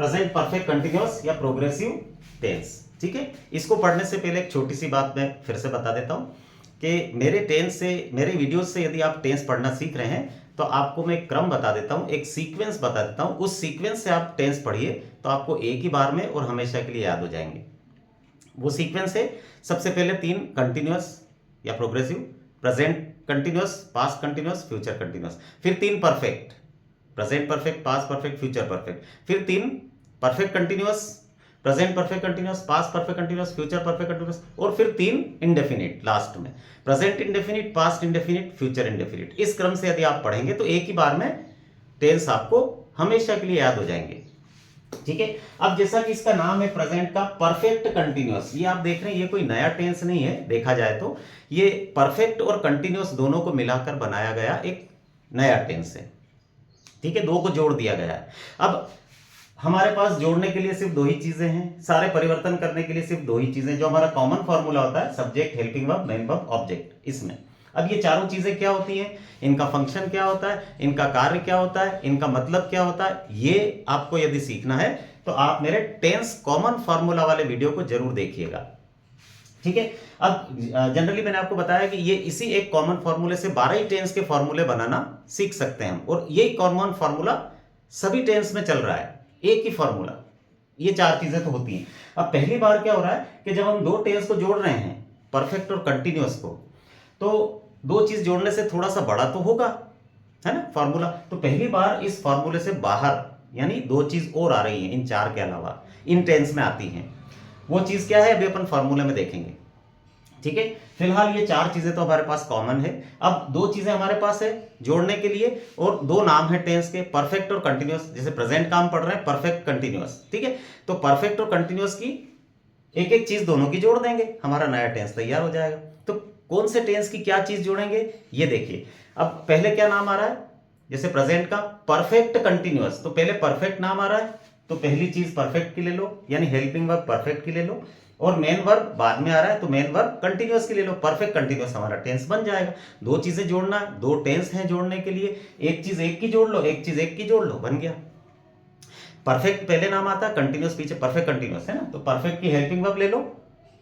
Present perfect continuous या progressive tense. ठीक है, इसको पढ़ने से पहले एक छोटी सी बात मैं फिर से बता देता हूं कि मेरे वीडियोस से यदि आप टेंस पढ़ना सीख रहे हैं तो आपको मैं एक क्रम बता देता हूं, एक सीक्वेंस बता देता हूं। उस सीक्वेंस से आप टेंस पढ़िए तो आपको एक ही बार में और हमेशा के लिए याद हो जाएंगे। वो सीक्वेंस है, सबसे पहले 3 कंटिन्यूअस या progressive, present continuous, past continuous, future continuous, फिर 3 perfect, present perfect, past perfect, future perfect, फिर 3 perfect continuous, present perfect continuous, past perfect continuous, future perfect continuous, और फिर 3 इंडेफिनिट लास्ट में, present indefinite, past indefinite, future indefinite. इस क्रम से यदि आप पढ़ेंगे तो एक ही बार में टेंस आपको हमेशा के लिए याद हो जाएंगे। ठीक है, अब जैसा कि इसका नाम है प्रेजेंट का परफेक्ट कंटिन्यूअस, ये आप देख रहे हैं, ये कोई नया टेंस नहीं है। देखा जाए तो ये परफेक्ट और कंटिन्यूअस दोनों को मिलाकर बनाया गया एक नया टेंस है। ठीक है, 2 को जोड़ दिया गया है। अब हमारे पास जोड़ने के लिए सिर्फ 2 ही चीजें हैं, सारे परिवर्तन करने के लिए सिर्फ 2 ही चीजें, जो हमारा कॉमन फॉर्मूला होता है, subject, helping verb, main verb, object. इसमें अब ये चारों चीजें क्या होती हैं, इनका फंक्शन क्या होता है, इनका कार्य क्या होता है, इनका मतलब क्या होता है, ये आपको यदि सीखना है तो आप मेरे टेंस कॉमन फॉर्मूला वाले वीडियो को जरूर देखिएगा। ठीक है, अब जनरली मैंने आपको बताया कि ये इसी एक कॉमन फॉर्मूले से 12 ही टेंस के फॉर्मूले बनाना सीख सकते हैं हम, और यही कॉमन फॉर्मूला सभी टेंस में चल रहा है, एक ही फॉर्मूला। ये 4 चीजें तो होती हैं। अब पहली बार क्या हो रहा है कि जब हम 2 टेंस को जोड़ रहे हैं, परफेक्ट और कंटिन्यूअस को, तो 2 चीज जोड़ने से थोड़ा सा बड़ा तो होगा, है ना फॉर्मूला। तो पहली बार इस फॉर्मूले से बाहर यानी 2 चीज और आ रही हैं, इन 4 के अलावा इन टेंस में आती हैं। वो चीज क्या है अभी अपन फॉर्मूले में देखेंगे। ठीक है, फिलहाल ये 4 चीजें तो हमारे पास कॉमन है। अब 2 चीजें हमारे पास है जोड़ने के लिए, और 2 नाम है टेंस के, परफेक्ट और कंटिन्यूअस। जैसे प्रेजेंट का हम पढ़ रहे हैं परफेक्ट कंटिन्यूअस, ठीक है, तो परफेक्ट और कंटिन्यूअस की एक एक चीज दोनों की जोड़ देंगे, हमारा नया टेंस तैयार हो जाएगा। तो कौन से टेंस की क्या चीज जोड़ेंगे ये देखिए। अब पहले क्या नाम आ रहा है, जैसे प्रेजेंट का परफेक्ट कंटिन्यूअस, तो पहले परफेक्ट नाम आ रहा है, तो पहली चीज परफेक्ट की ले लो, यानी हेल्पिंग वर्ब परफेक्ट की ले लो, और मेन वर्ब बाद में आ रहा है तो मेन वर्ब कंटिन्यूअस की ले लो, परफेक्ट कंटिन्यूअस हमारा टेंस बन जाएगा। 2 चीजें जोड़ना, 2 टेंस हैं जोड़ने के लिए, एक चीज एक की जोड़ लो, एक चीज एक की जोड़ लो, बन गया। परफेक्ट पहले नाम आता है, कंटिन्यूअस पीछे, परफेक्ट कंटिन्यूअस है ना, तो परफेक्ट की हेल्पिंग वर्ब ले लो।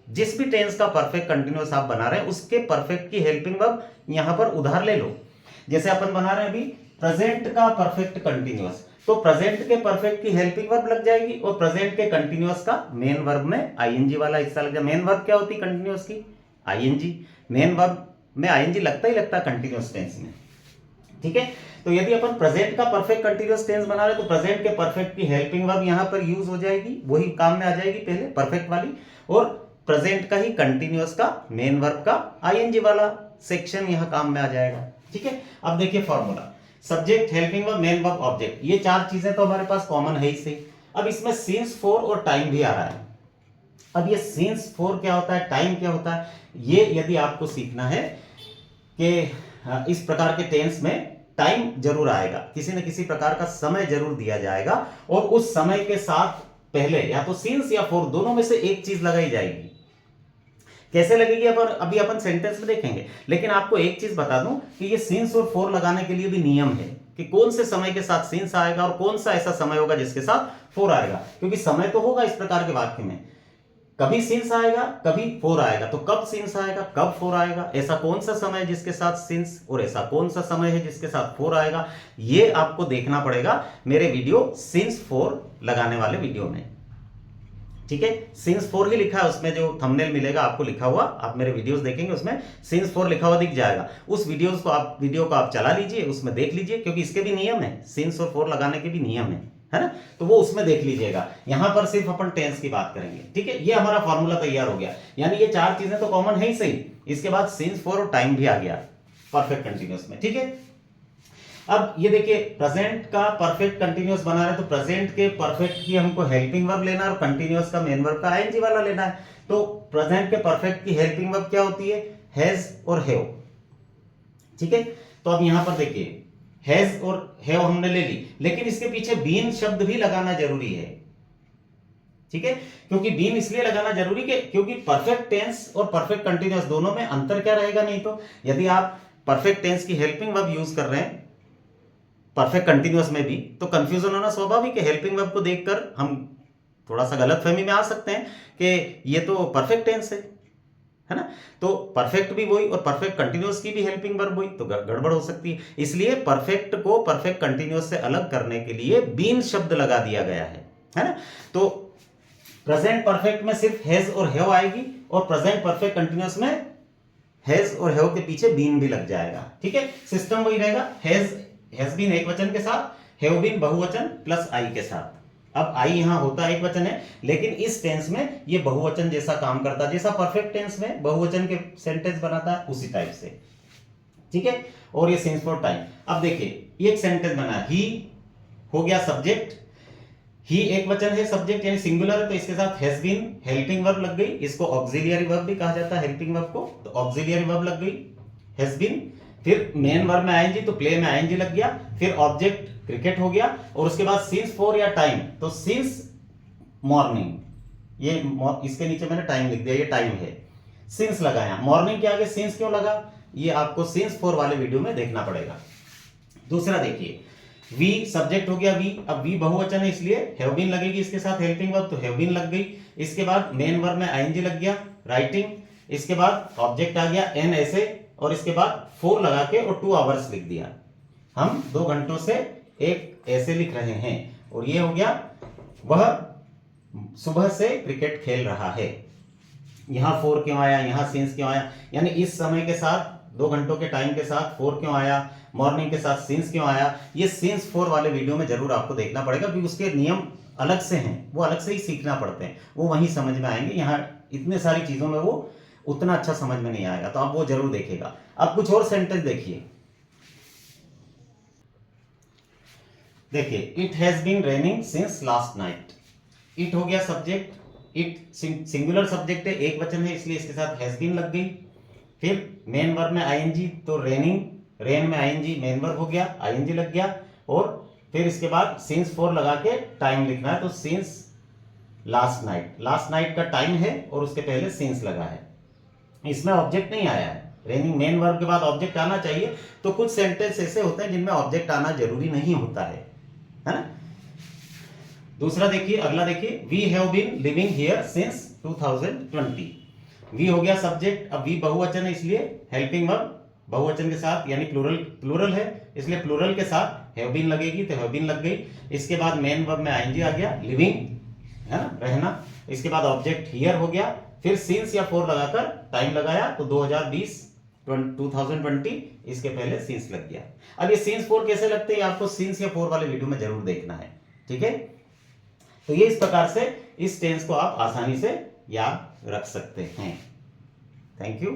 जिस भी टेंस का परफेक्ट कंटिन्यूअस आप बना रहे हैं उसके परफेक्ट की हेल्पिंग वर्ब यहां पर उधार ले लो। जैसे अपन बना रहे हैं अभी प्रेजेंट का परफेक्ट कंटिन्यूअस, तो प्रेजेंट के परफेक्ट की हेल्पिंग वर्ब लग जाएगी, और प्रेजेंट के कंटिन्यूअस का मेन वर्ब में आईएनजी वाला हिस्सा लग जाएगा। मेन वर्ब क्या होती है कंटिन्यूअस की, आईएनजी। मेन वर्ब में आईएनजी लगता ही लगता है कंटिन्यूअस टेंस में। ठीक है, तो यदि अपन प्रेजेंट का परफेक्ट कंटिन्यूअस टेंस बना रहे तो प्रेजेंट के परफेक्ट की हेल्पिंग वर्ब यहां पर यूज हो जाएगी, वही काम में आ जाएगी पहले परफेक्ट वाली, और प्रेजेंट का ही कंटिन्यूअस का मेन वर्ब का आईएनजी वाला सेक्शन यहां काम में आ जाएगा। ठीक है, अब देखिए formula, subject, helping verb, main verb, object, ये 4 चीजें तो हमारे पास कॉमन है ही सही। अब इसमें सिंस फॉर और टाइम भी आ रहा है। अब ये सिंस फॉर क्या होता है, टाइम क्या होता है, ये यदि आपको सीखना है कि इस प्रकार के टेंस में टाइम जरूर आएगा, किसी न किसी प्रकार का समय जरूर दिया जाएगा, और उस समय के साथ पहले या तो सिंस या फॉर दोनों में से एक चीज लगाई जाएगी। कैसे लगेगी अभी अपन सेंटेंस में देखेंगे, लेकिन आपको एक चीज बता दूं कि ये सिंस और फॉर लगाने के लिए भी नियम है कि कौन से समय के साथ सिंस आएगा और कौन सा ऐसा समय होगा जिसके साथ फॉर आएगा, क्योंकि समय तो होगा इस प्रकार के वाक्य में, कभी सिंस आएगा कभी फोर आएगा, तो कब सिंस आएगा कब फोर आएगा, ऐसा कौन सा समय है जिसके साथ सिंस और ऐसा कौन सा समय है जिसके साथ फोर आएगा, ये आपको देखना पड़ेगा मेरे वीडियो सिंस फोर लगाने वाले वीडियो में। ठीक है, सिंस फोर ही लिखा है उसमें, जो थंबनेल मिलेगा आपको लिखा हुआ, आप मेरे वीडियोस देखेंगे उसमें सिंस फोर लिखा हुआ दिख जाएगा। उस वीडियो को आप चला लीजिए, उसमें देख लीजिए, क्योंकि इसके भी नियम है, सिंस और फोर लगाने के भी नियम है ना, तो वो उसमें देख लीजिएगा। यहां पर सिर्फ अपन टेंस की बात करेंगे। ठीक है, ये हमारा फॉर्मूला तैयार हो गया, यानी ये 4 चीजें तो कॉमन है ही सही, इसके बाद सिंस फोर और टाइम भी आ गया परफेक्ट कंटिन्यूअस में। ठीक है, अब ये देखिए प्रेजेंट का परफेक्ट कंटिन्यूअस बना रहे हैं, तो प्रेजेंट के परफेक्ट की हमको हेल्पिंग वर्ब लेना है और कंटिन्यूअस का मेन वर्ब का आईएनजी वाला लेना है। तो प्रेजेंट के परफेक्ट की हेल्पिंग वर्ब क्या होती है, हैज और हैव। ठीक है, तो अब यहां पर देखिए हैज और हैव हमने ले ली, लेकिन इसके पीछे बीन शब्द भी लगाना जरूरी है। ठीक है, क्योंकि बीन इसलिए लगाना जरूरी है क्योंकि परफेक्ट टेंस और परफेक्ट कंटिन्यूअस दोनों में अंतर क्या रहेगा, नहीं तो यदि आप परफेक्ट टेंस की हेल्पिंग वर्ब यूज कर रहे हैं परफेक्ट कंटिन्यूअस में भी, तो कंफ्यूजन होना स्वाभाविक है। हेल्पिंग वर्ब को देखकर हम थोड़ा सा गलतफहमी में आ सकते हैं कि ये तो परफेक्ट टेंस है ना, तो परफेक्ट भी वही और परफेक्ट कंटिन्यूअस की भी हेल्पिंग वर्ब वही, तो गड़बड़ हो सकती है। इसलिए परफेक्ट को परफेक्ट कंटिन्यूअस से अलग करने के लिए बीन शब्द लगा दिया गया है ना। तो प्रेजेंट परफेक्ट में सिर्फ हैज और हैव आएगी और प्रेजेंट परफेक्ट कंटिन्यूअस में हैज और हैव के पीछे बीन भी लग जाएगा। ठीक है, सिस्टम वही रहेगा, हैज बीन एक वचन के साथ, हैव बीन बहुवचन प्लस आई के साथ। अब आई यहां होता एक वचन है, लेकिन इस टेंस में ये बहुवचन जैसा काम करता है, जैसा परफेक्ट टेंस में बहुवचन के सेंटेंस बनाता है उसी टाइप से। ठीक है, और ये सिंस फॉर टाइम। अब देखिए एक सेंटेंस बना, ही हो गया सब्जेक्ट, ही एक वचन है, सब्जेक्ट यानी सिंगुलर है, तो इसके साथ हैज बीन हेल्पिंग वर्ब लग गई। इसको ऑक्सिलियरी वर्ब भी कहा जाता है हेल्पिंग वर्ब को, तो ऑक्सिलियरी वर्ब लग गई हैज बीन। फिर मेन वर्ब में आईएनजी, तो प्ले में आईएनजी लग गया। फिर ऑब्जेक्ट क्रिकेट हो गया, और उसके बाद सिंस फॉर या टाइम, तो सिंस मॉर्निंग, ये इसके नीचे मैंने टाइम लिख दिया, ये टाइम है, सिंस लगाया। मॉर्निंग के आगे सिंस क्यों लगा, ये आपको सिंस फॉर वाले वीडियो में देखना पड़ेगा। दूसरा देखिए, वी सब्जेक्ट हो गया वी, अब वी बहुवचन है इसलिए हैव बीन लगेगी इसके साथ हेल्पिंग वर्ब, तो हैव बीन लग गई। इसके बाद मेन वर्ब में आईएनजी लग गया, राइटिंग। इसके बाद ऑब्जेक्ट आ गया एन ऐसे, और इसके बाद 4 लगा के और 2 आवर्स लिख दिया। हम 2 घंटों से एक ऐसे लिख रहे हैं, और ये हो गया वह सुबह से क्रिकेट खेल रहा है। यहां 4 क्यों आया, यहां सिंस क्यों आया, यानी इस समय के साथ 2 घंटों के टाइम के साथ 4 क्यों आया, मॉर्निंग के साथ सिंस क्यों आया, ये सिंस 4 वाले वीडियो में जरूर आपको देखना पड़ेगा, क्योंकि उसके नियम अलग से हैं, वो अलग से ही सीखना पड़ते हैं, वो वहीं समझ में आएंगे। यहाँ इतने सारी चीजों में वो उतना अच्छा समझ में नहीं आएगा, तो आप वो जरूर देखिएगा। अब कुछ और सेंटेंस देखिए, देखिए it has been raining since last night. It हो गया सब्जेक्ट, इट सिंगुलर सब्जेक्ट है, एक वचन है, इसलिए इसके साथ हैज बीन लग गई। फिर मेन वर्ब में आईएनजी, तो रेनिंग, रेन में आईएनजी, मेन वर्ब हो गया, आईएनजी लग गया। और फिर इसके बाद सिंस 4 लगा के टाइम लिखना है, तो since last night, last night का टाइम है और उसके पहले सिंस लगा है। इसमें ऑब्जेक्ट नहीं आया है, रेनिंग मेन वर्ब के बाद ऑब्जेक्ट आना चाहिए, तो कुछ सेंटेंस ऐसे होते हैं जिनमें ऑब्जेक्ट आना जरूरी नहीं होता है ना। दूसरा देखिए, अगला देखिए, we have been living here since 2020। We हो गया सब्जेक्ट, अब वी बहुवचन है इसलिए हेल्पिंग वर्ब बहुवचन के साथ, यानी प्लूरल है इसलिए प्लूरल के साथ हैव बीन लगेगी, तो हैव बीन लग गई। इसके बाद मेन वर्ब में आईएनजी आ गया, लिविंग है ना, रहना। इसके बाद ऑब्जेक्ट हियर हो गया, फिर सिंस या 4 लगाकर टाइम लगाया, तो 2020 इसके पहले सिंस लग गया। अब ये सिंस 4 कैसे लगते हैं, आपको सिंस या 4 वाले वीडियो में जरूर देखना है। ठीक है, तो ये इस प्रकार से इस टेंस को आप आसानी से याद रख सकते हैं। Thank you.